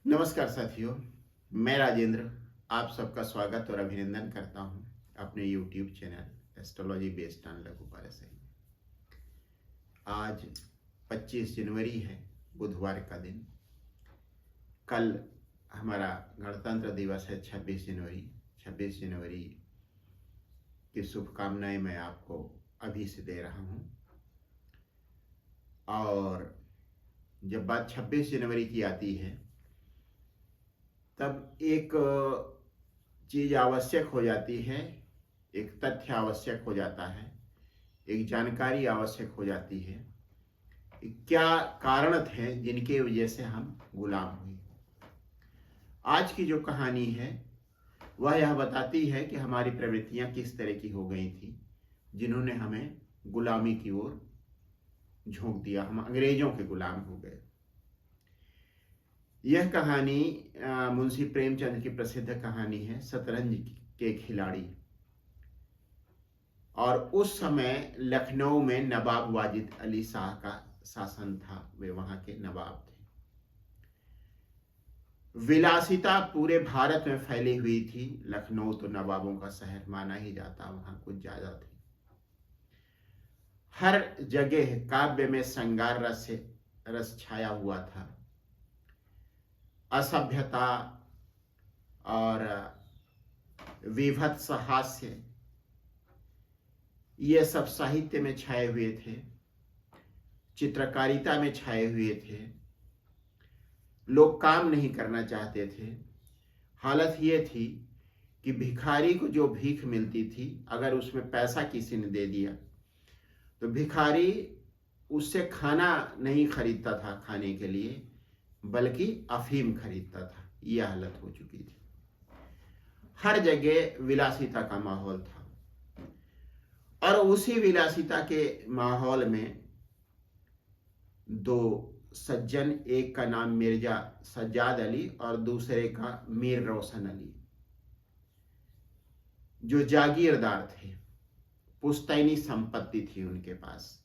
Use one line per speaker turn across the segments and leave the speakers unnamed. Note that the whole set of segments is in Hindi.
नमस्कार साथियों, मैं राजेंद्र आप सबका स्वागत और अभिनंदन करता हूं अपने YouTube channel astrology based on लघु पारसई में। आज 25 जनवरी है, बुधवार का दिन। कल हमारा गणतंत्र दिवस है 26 जनवरी। 26 जनवरी की शुभकामनाएं मैं आपको अभी से दे रहा हूं। और जब बात 26 जनवरी की आती है तब एक चीज आवश्यक हो जाती है, एक तथ्य आवश्यक हो जाता है, एक जानकारी आवश्यक हो जाती है। क्या कारण थे जिनके वजह से हम गुलाम हुए। आज की जो कहानी है वह यह बताती है कि हमारी प्रवृत्तियां किस तरह की हो गई थी, जिन्होंने हमें गुलामी की ओर झोंक दिया। हम अंग्रेजों के गुलाम हो गए। यह कहानी मुंशी प्रेमचंद की प्रसिद्ध कहानी है, शतरंज के खिलाड़ी। और उस समय लखनऊ में नवाब वाजिद अली शाह का शासन था। वे वहां के नवाब थे। विलासिता पूरे भारत में फैली हुई थी। लखनऊ तो नवाबों का शहर माना ही जाता, वहां कुछ ज्यादा थी। हर जगह काव्य में श्रृंगार रस छाया हुआ था। असभ्यता और विभत्स हास्य ये सब साहित्य में छाए हुए थे, चित्रकारिता में छाए हुए थे। लोग काम नहीं करना चाहते थे। हालत ये थी कि भिखारी को जो भीख मिलती थी, अगर उसमें पैसा किसी ने दे दिया तो भिखारी उससे खाना नहीं खरीदता था खाने के लिए, बल्कि अफीम खरीदता था। यह हालत हो चुकी थी। हर जगह विलासिता का माहौल था। और उसी विलासिता के माहौल में दो सज्जन, एक का नाम मिर्जा सज्जाद अली और दूसरे का मीर रोशन अली, जो जागीरदार थे, पुश्तैनी संपत्ति थी उनके पास,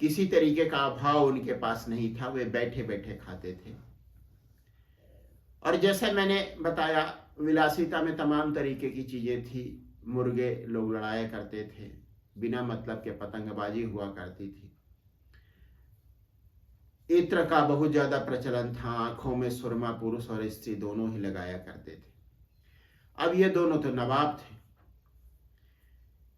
किसी तरीके का अभाव उनके पास नहीं था। वे बैठे बैठे खाते थे। और जैसे मैंने बताया, विलासिता में तमाम तरीके की चीजें थी। मुर्गे लोग लड़ाया करते थे, बिना मतलब के पतंगबाजी हुआ करती थी। इत्र का बहुत ज्यादा प्रचलन था। आंखों में सुरमा पुरुष और स्त्री दोनों ही लगाया करते थे। अब ये दोनों तो नवाब थे।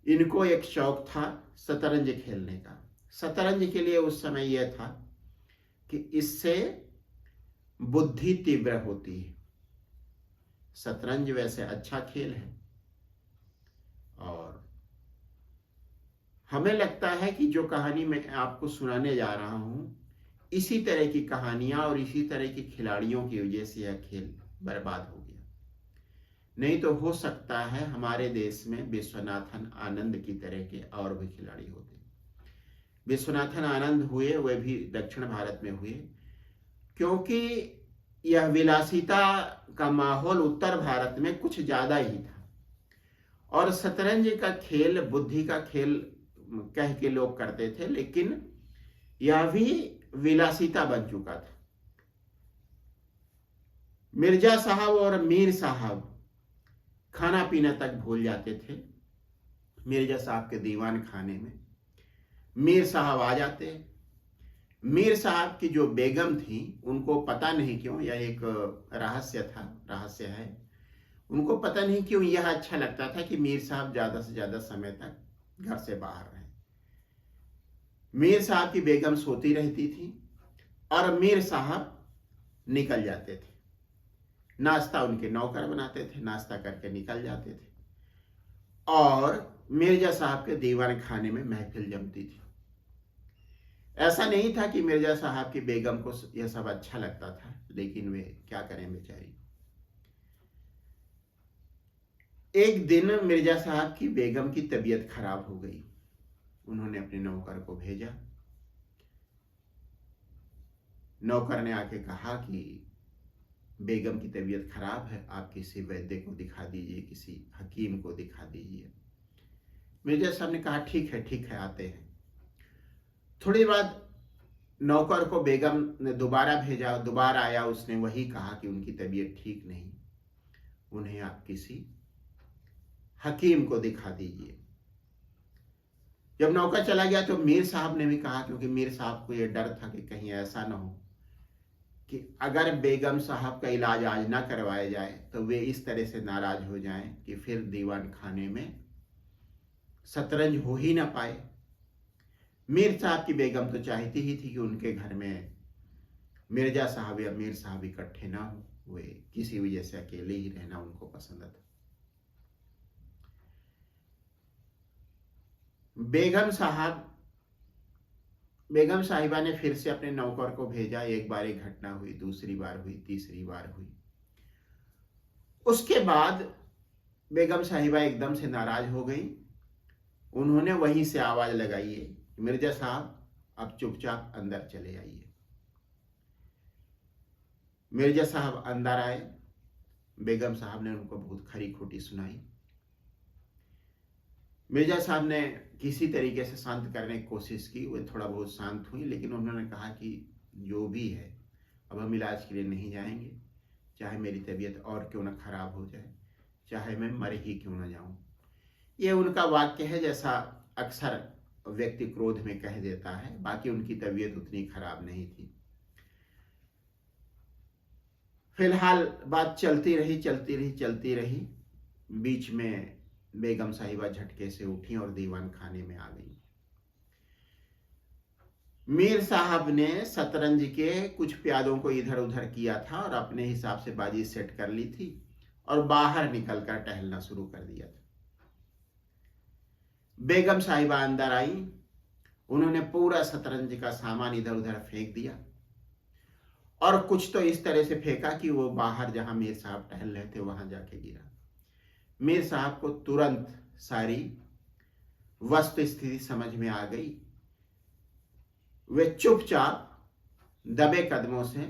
इनको एक शौक था शतरंज खेलने का। शतरंज के लिए उस समय यह था कि इससे बुद्धि तीव्र होती है। शतरंज वैसे अच्छा खेल है और हमें लगता है कि जो कहानी मैं आपको सुनाने जा रहा हूं, इसी तरह की कहानियां और इसी तरह के खिलाड़ियों की वजह से यह खेल बर्बाद हो गया। नहीं तो हो सकता है हमारे देश में विश्वनाथन आनंद की तरह के और भी खिलाड़ी होते। विश्वनाथन आनंद हुए, वे भी दक्षिण भारत में हुए, क्योंकि यह विलासिता का माहौल उत्तर भारत में कुछ ज्यादा ही था। और शतरंज का खेल बुद्धि का खेल कह के लोग करते थे, लेकिन यह भी विलासिता बन चुका था। मिर्जा साहब और मीर साहब खाना पीना तक भूल जाते थे। मिर्जा साहब के दीवान खाने में मीर साहब आ जाते। मीर साहब की जो बेगम थी, उनको पता नहीं क्यों, यह एक रहस्य था, रहस्य है, उनको पता नहीं क्यों यह अच्छा लगता था कि मीर साहब ज्यादा से ज्यादा समय तक घर से बाहर रहे। मीर साहब की बेगम सोती रहती थी और मीर साहब निकल जाते थे। नाश्ता उनके नौकर बनाते थे, नाश्ता करके निकल जाते थे। और मिर्जा साहब के दीवान खाने में महफिल जमती थी। ऐसा नहीं था कि मिर्जा साहब की बेगम को यह सब अच्छा लगता था, लेकिन वे क्या करें बेचारी। एक दिन मिर्जा साहब की बेगम की तबीयत खराब हो गई। उन्होंने अपने नौकर को भेजा। नौकर ने आके कहा कि बेगम की तबीयत खराब है, आप किसी वैद्य को दिखा दीजिए, किसी हकीम को दिखा दीजिए। मिर्जा साहब ने कहा ठीक है आते हैं। थोड़ी बाद नौकर को बेगम ने दोबारा भेजा, दोबारा आया, उसने वही कहा कि उनकी तबीयत ठीक नहीं, उन्हें आप किसी हकीम को दिखा दीजिए। जब नौकर चला गया तो मीर साहब ने भी कहा, क्योंकि मीर साहब को यह डर था कि कहीं ऐसा ना हो कि अगर बेगम साहब का इलाज आज ना करवाया जाए तो वे इस तरह से नाराज हो जाएं कि फिर दीवान खाने में शतरंज हो ही ना पाए। मीर साहब की बेगम तो चाहती ही थी कि उनके घर में मिर्जा साहब या मीर साहब इकट्ठे ना हो, वे किसी वजह से अकेले ही रहना उनको पसंद था। बेगम साहिबा ने फिर से अपने नौकर को भेजा। एक बार एक घटना हुई, दूसरी बार हुई, तीसरी बार हुई। उसके बाद बेगम साहिबा एकदम से नाराज हो गई। उन्होंने वहीं से आवाज लगाई है, मिर्जा साहब अब चुपचाप अंदर चले आइए। मिर्जा साहब अंदर आए। बेगम साहब ने उनको बहुत खरी खोटी सुनाई। मिर्जा साहब ने किसी तरीके से शांत करने की कोशिश की, वे थोड़ा बहुत शांत हुई, लेकिन उन्होंने कहा कि जो भी है अब हम इलाज के लिए नहीं जाएंगे, चाहे मेरी तबीयत और क्यों ना खराब हो जाए, चाहे मैं मर ही क्यों ना जाऊं। ये उनका वाक्य है, जैसा अक्सर व्यक्ति क्रोध में कह देता है। बाकी उनकी तबीयत उतनी खराब नहीं थी। फिलहाल बात चलती रही। बीच में बेगम साहिबा झटके से उठी और दीवान खाने में आ गई। मीर साहब ने शतरंज के कुछ प्यादों को इधर उधर किया था और अपने हिसाब से बाजी सेट कर ली थी और बाहर निकलकर टहलना शुरू कर दिया था। बेगम साहिबा अंदर आई। उन्होंने पूरा शतरंज का सामान इधर उधर फेंक दिया और कुछ तो इस तरह से फेंका कि वो बाहर जहां मीर साहब टहल रहे थे वहां जाके गिरा। मीर साहब को तुरंत सारी वस्तु स्थिति समझ में आ गई। वे चुपचाप दबे कदमों से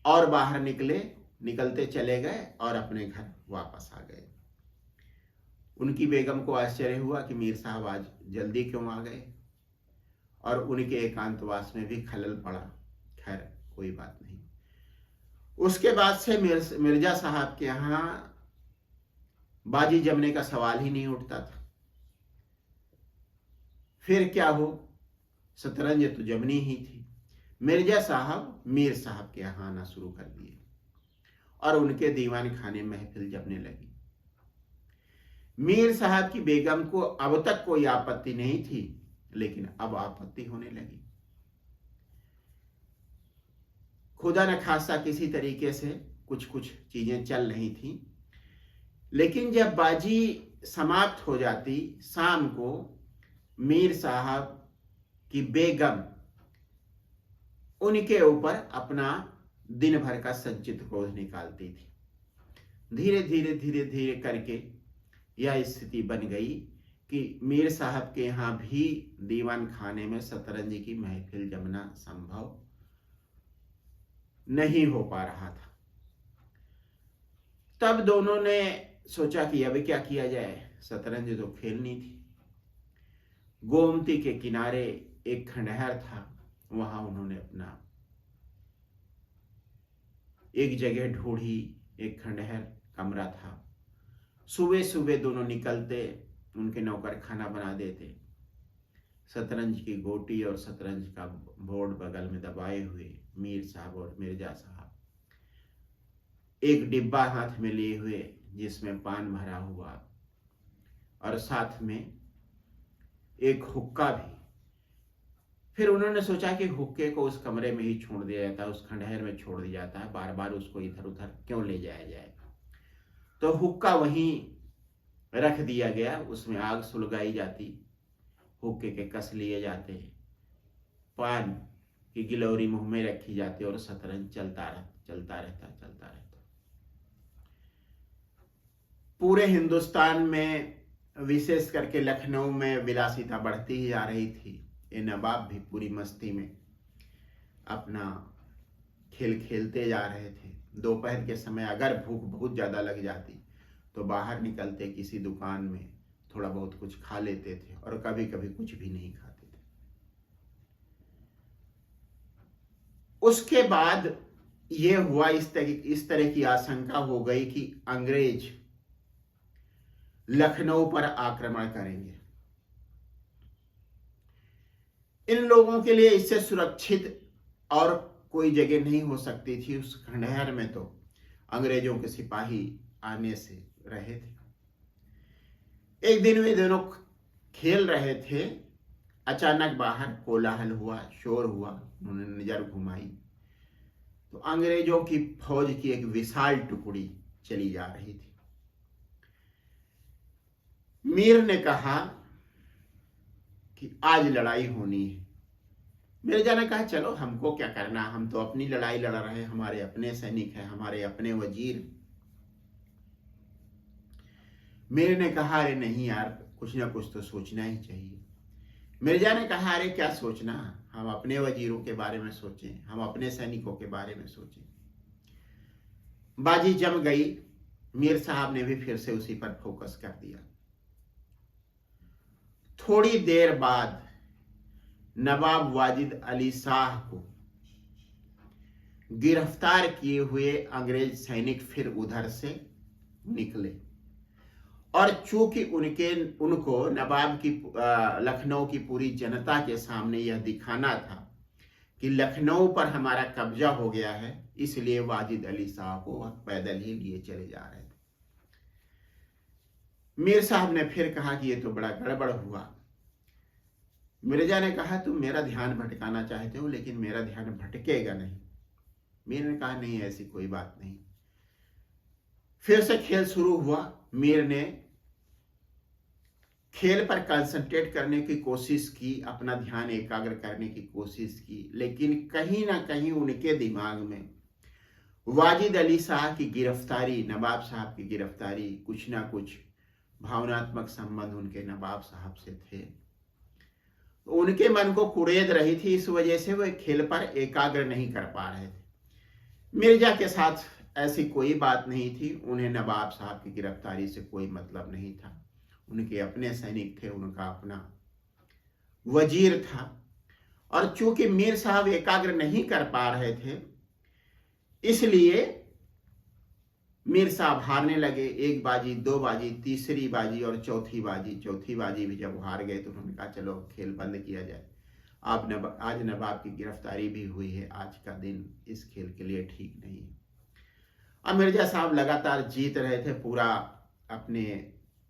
और बाहर निकलते चले गए और अपने घर वापस आ गए। उनकी बेगम को आश्चर्य हुआ कि मीर साहब आज जल्दी क्यों आ गए और उनके एकांतवास में भी खलल पड़ा। खैर कोई बात नहीं। उसके बाद से मिर्जा साहब के यहां बाजी जमने का सवाल ही नहीं उठता था। फिर क्या हो, शतरंज तो जमनी ही थी। मिर्जा साहब मीर साहब के यहां आना शुरू कर दिए और उनके दीवान खाने महफिल जमने लगी। मीर साहब की बेगम को अब तक कोई आपत्ति नहीं थी, लेकिन अब आपत्ति होने लगी। खुदा न खासा किसी तरीके से कुछ चीजें चल रही थी, लेकिन जब बाजी समाप्त हो जाती शाम को, मीर साहब की बेगम उनके ऊपर अपना दिन भर का संचित क्रोध निकालती थी। धीरे धीरे करके यह स्थिति बन गई कि मीर साहब के यहां भी दीवान खाने में शतरंज की महफिल जमना संभव नहीं हो पा रहा था। तब दोनों ने सोचा कि अब क्या किया जाए, शतरंज तो खेलनी थी। गोमती के किनारे एक खंडहर था, वहां उन्होंने अपना एक जगह ढूंढी। एक खंडहर कमरा था। सुबह सुबह दोनों निकलते, उनके नौकर खाना बना देते। शतरंज की गोटी और शतरंज का बोर्ड बगल में दबाए हुए मीर साहब और मिर्जा साहब एक डिब्बा हाथ में लिए हुए जिसमें पान भरा हुआ और साथ में एक हुक्का भी। फिर उन्होंने सोचा कि हुक्के को उस कमरे में ही छोड़ दिया जाता है, उस खंडहर में छोड़ दिया जाता है, बार बार उसको इधर उधर क्यों ले जाया जाए। तो हुक्का वहीं रख दिया गया, उसमें आग सुलगाई जाती, हुक्के के कस लिए जाते, पान की गिलौरी मुंह में रखी जाती और शतरंज चलता रहता। पूरे हिंदुस्तान में, विशेष करके लखनऊ में विलासिता बढ़ती ही जा रही थी। ये नवाब भी पूरी मस्ती में अपना खेल खेलते जा रहे थे। दोपहर के समय अगर भूख बहुत ज्यादा लग जाती तो बाहर निकलते, किसी दुकान में थोड़ा बहुत कुछ खा लेते थे और कभी कभी कुछ भी नहीं खाते थे। उसके बाद ये हुआ, इस तरह की आशंका हो गई कि अंग्रेज लखनऊ पर आक्रमण करेंगे। इन लोगों के लिए इससे सुरक्षित और कोई जगह नहीं हो सकती थी। उस खंडहर में तो अंग्रेजों के सिपाही आने से रहे थे। एक दिन वे दोनों खेल रहे थे, अचानक बाहर कोलाहल हुआ, शोर हुआ। उन्होंने नजर घुमाई तो अंग्रेजों की फौज की एक विशाल टुकड़ी चली जा रही थी। मीर ने कहा कि आज लड़ाई होनी है। मिर्जा ने कहा चलो, हमको क्या करना, हम तो अपनी लड़ाई लड़ रहे हैं, हमारे अपने सैनिक हैं, हमारे अपने वजीर। मीर ने कहा अरे नहीं यार, कुछ ना कुछ तो सोचना ही चाहिए। मिर्जा ने कहा अरे क्या सोचना, हम अपने वजीरों के बारे में सोचें, हम अपने सैनिकों के बारे में सोचें। बाजी जम गई। मीर साहब ने भी फिर से उसी पर फोकस कर दिया। थोड़ी देर बाद नवाब वाजिद अली शाह को गिरफ्तार किए हुए अंग्रेज सैनिक फिर उधर से निकले, और चूंकि उनको नवाब की लखनऊ की पूरी जनता के सामने यह दिखाना था कि लखनऊ पर हमारा कब्जा हो गया है, इसलिए वाजिद अली शाह को पैदल ही लिए चले जा रहे थे। मीर साहब ने फिर कहा कि यह तो बड़ा गड़बड़ हुआ। मिर्जा ने कहा तुम मेरा ध्यान भटकाना चाहते हो, लेकिन मेरा ध्यान भटकेगा नहीं। मीर ने कहा नहीं, ऐसी कोई बात नहीं। फिर से खेल शुरू हुआ। मीर ने खेल पर कंसंट्रेट करने की कोशिश की, अपना ध्यान एकाग्र करने की कोशिश की, लेकिन कहीं ना कहीं उनके दिमाग में वाजिद अली शाह की गिरफ्तारी, नवाब साहब की गिरफ्तारी, कुछ ना कुछ भावनात्मक संबंध उनके नवाब साहब से थे, तो उनके मन को कुरेद रही थी। इस वजह से वे खेल पर एकाग्र नहीं कर पा रहे थे। मिर्जा के साथ ऐसी कोई बात नहीं थी, उन्हें नवाब साहब की गिरफ्तारी से कोई मतलब नहीं था। उनके अपने सैनिक थे, उनका अपना वजीर था, और चूंकि मीर साहब एकाग्र नहीं कर पा रहे थे, इसलिए मीर साहब हारने लगे। एक बाजी, दो बाजी, तीसरी बाजी और चौथी बाजी भी जब हार गए तो उन्होंने कहा चलो खेल बंद किया जाए। आज नवाब की गिरफ्तारी भी हुई है, आज का दिन इस खेल के लिए ठीक नहीं है। अब मिर्जा साहब लगातार जीत रहे थे, पूरा अपने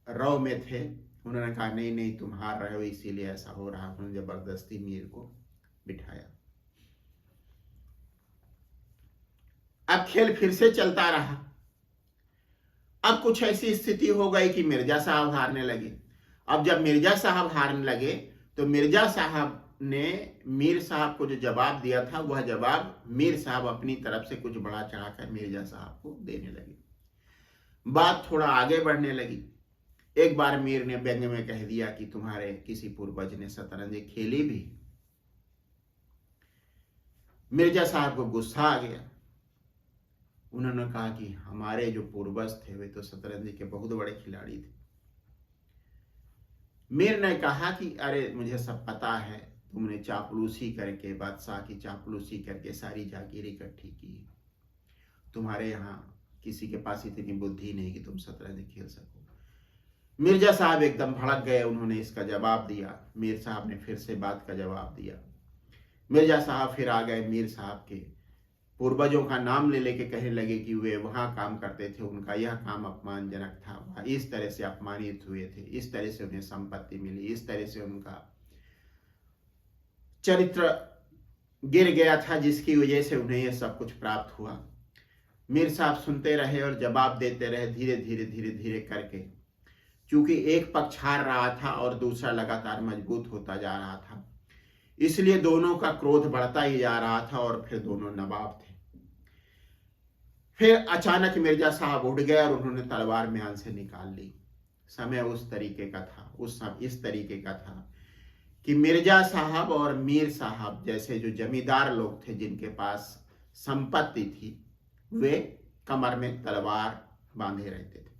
रौ में थे। उन्होंने कहा नहीं नहीं, तुम हार रहे हो इसीलिए ऐसा हो रहा। उन्होंने जबरदस्ती मीर को बिठाया। अब खेल फिर से चलता रहा। अब कुछ ऐसी स्थिति हो गई कि मिर्जा साहब हारने लगे। अब जब मिर्जा साहब हारने लगे तो मिर्जा साहब ने मीर साहब को जो जवाब दिया था, वह जवाब मीर साहब अपनी तरफ से कुछ बढ़ा चढ़ाकर मिर्जा साहब को देने लगे। बात थोड़ा आगे बढ़ने लगी। एक बार मीर ने व्यंग में कह दिया कि तुम्हारे किसी पूर्वज ने शतरंज खेली भी। मिर्जा साहब को गुस्सा आ गया। उन्होंने कहा कि हमारे जो पूर्वज थे वे तो शतरंज के बहुत बड़े खिलाड़ी थे। मीर ने कहा कि अरे मुझे सब पता है, तुमने चापलूसी करके, बादशाह की चापलूसी करके सारी जागीर इकट्ठी की है। तुम्हारे यहाँ किसी के पास इतनी बुद्धि नहीं कि तुम शतरंज खेल सको। मिर्जा साहब एकदम भड़क गए। उन्होंने इसका जवाब दिया। मीर साहब ने फिर से बात का जवाब दिया। मिर्जा साहब फिर आ गए, मीर साहब के पूर्वजों का नाम ले लेके कहने लगे कि वे वहां काम करते थे, उनका यह काम अपमानजनक था, इस तरह से अपमानित हुए थे, इस तरह से उन्हें संपत्ति मिली, इस तरह से उनका चरित्र गिर गया था, जिसकी वजह से उन्हें यह सब कुछ प्राप्त हुआ। मीर साहब सुनते रहे और जवाब देते रहे, धीरे धीरे करके। चूंकि एक पक्ष हार रहा था और दूसरा लगातार मजबूत होता जा रहा था, इसलिए दोनों का क्रोध बढ़ता ही जा रहा था और फिर दोनों नवाब थे। फिर अचानक मिर्जा साहब उठ गए और उन्होंने तलवार म्यान से निकाल ली। समय उस तरीके का था, इस तरीके का था कि मिर्जा साहब और मीर साहब जैसे जो जमींदार लोग थे, जिनके पास संपत्ति थी, वे कमर में तलवार बांधे रहते थे।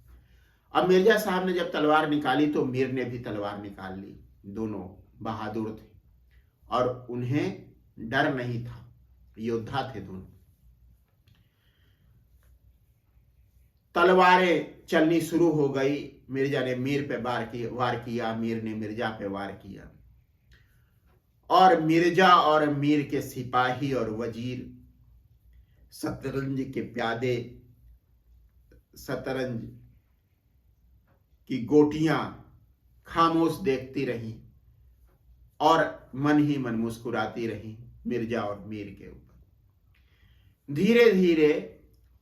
अब मिर्जा साहब ने जब तलवार निकाली तो मीर ने भी तलवार निकाल ली। दोनों बहादुर थे और उन्हें डर नहीं था। योद्धा थे दोनों। तलवारें चलनी शुरू हो गई। मिर्जा ने मीर पे वार किया, मीर ने मिर्जा पे वार किया, और मिर्जा और मीर के सिपाही और वजीर, शतरंज के प्यादे, शतरंज की गोटियां खामोश देखती रहीं और मन ही मन मुस्कुराती रहीं मिर्जा और मीर के ऊपर। धीरे धीरे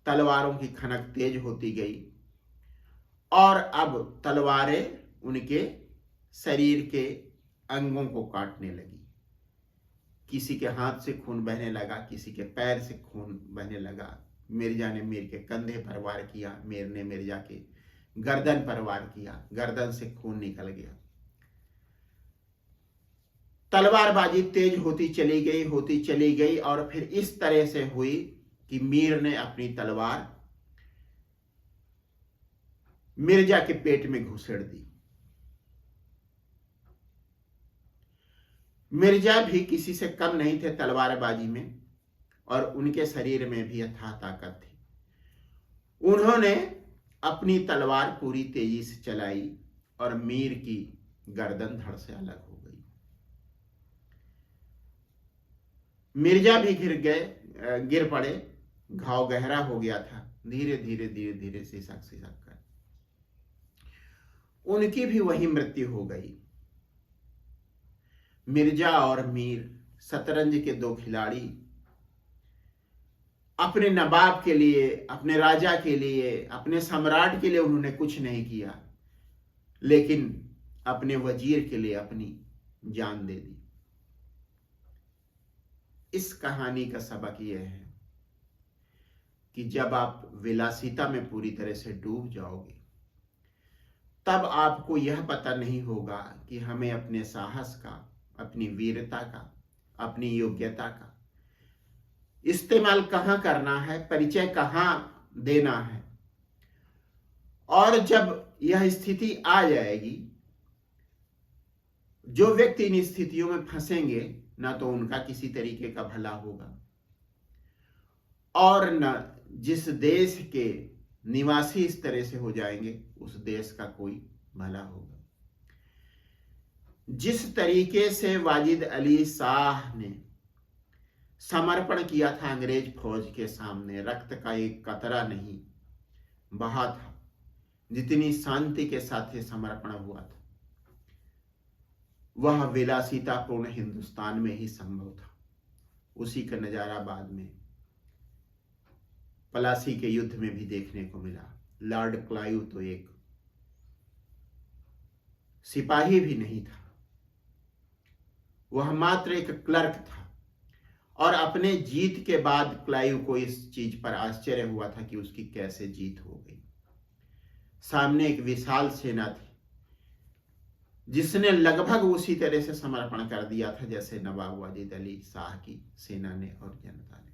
तलवारों की खनक तेज होती गई और अब तलवारें उनके शरीर के अंगों को काटने लगी। किसी के हाथ से खून बहने लगा, किसी के पैर से खून बहने लगा। मिर्जा ने मीर के कंधे पर वार किया, मीर ने मिर्जा के गर्दन पर वार किया, गर्दन से खून निकल गया। तलवारबाजी तेज होती चली गई और फिर इस तरह से हुई कि मीर ने अपनी तलवार मिर्जा के पेट में घुसेड़ दी। मिर्जा भी किसी से कम नहीं थे तलवारबाजी में और उनके शरीर में भी अथाह ताकत थी। उन्होंने अपनी तलवार पूरी तेजी से चलाई और मीर की गर्दन धड़ से अलग हो गई। मिर्जा भी गिर पड़े, घाव गहरा हो गया था। धीरे धीरे सिसक कर उनकी भी वही मृत्यु हो गई। मिर्जा और मीर, शतरंज के दो खिलाड़ी, अपने नवाब के लिए, अपने राजा के लिए, अपने सम्राट के लिए उन्होंने कुछ नहीं किया, लेकिन अपने वजीर के लिए अपनी जान दे दी। इस कहानी का सबक यह है कि जब आप विलासिता में पूरी तरह से डूब जाओगे, तब आपको यह पता नहीं होगा कि हमें अपने साहस का, अपनी वीरता का, अपनी योग्यता का इस्तेमाल कहां करना है, परिचय कहां देना है। और जब यह स्थिति आ जाएगी, जो व्यक्ति इन स्थितियों में फंसेंगे, ना तो उनका किसी तरीके का भला होगा और न जिस देश के निवासी इस तरह से हो जाएंगे, उस देश का कोई भला होगा। जिस तरीके से वाजिद अली शाह ने समर्पण किया था अंग्रेज फौज के सामने, रक्त का एक कतरा नहीं बहा था, जितनी शांति के साथ ये समर्पण हुआ था, वह विलासितापूर्ण हिंदुस्तान में ही संभव था। उसी का नजारा बाद में पलासी के युद्ध में भी देखने को मिला। लॉर्ड क्लाइव तो एक सिपाही भी नहीं था, वह मात्र एक क्लर्क था। और अपने जीत के बाद क्लाइव को इस चीज पर आश्चर्य हुआ था कि उसकी कैसे जीत हो गई। सामने एक विशाल सेना थी जिसने लगभग उसी तरह से समर्पण कर दिया था जैसे नवाब वाजिद अली शाह की सेना ने और जनता ने।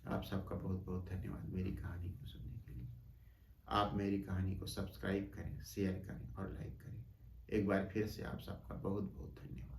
आप सबका बहुत बहुत धन्यवाद मेरी कहानी को सुनने के लिए। आप मेरी कहानी को सब्सक्राइब करें, शेयर करें और लाइक करें। एक बार फिर से आप सबका बहुत बहुत धन्यवाद।